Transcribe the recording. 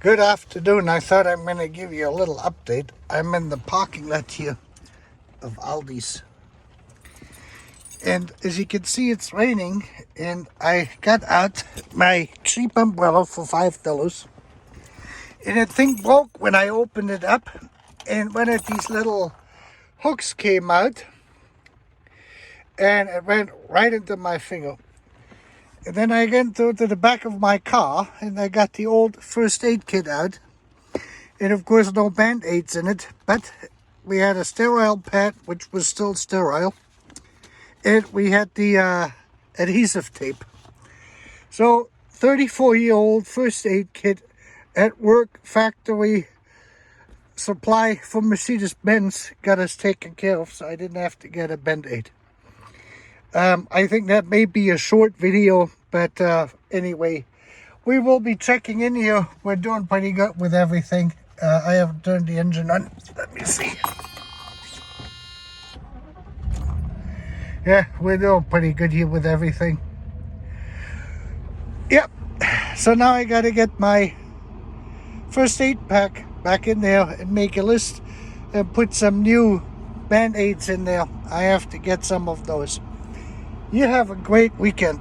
Good afternoon. I thought I'm going to give you a little update. I'm in the parking lot here of Aldi's. And as you can see, it's raining. And I got out my cheap umbrella for $5. And the thing broke when I opened it up. And one of these little hooks came out. And it went right into my finger. And then I went to the back of my car and I got the old first aid kit out. And of course no band-aids in it, but we had a sterile pad which was still sterile. And we had the adhesive tape. So 34-year-old first aid kit at work, factory supply from Mercedes-Benz got us taken care of, so I didn't have to get a band-aid. I think that may be a short video, but anyway, we will be checking in here. We're doing pretty good with everything. I haven't turned the engine on. Let me see. Yeah, we're doing pretty good here with everything. Yep. So now I got to get my first aid pack back in there and make a list and put some new band-aids in there. I have to get some of those. You have a great weekend.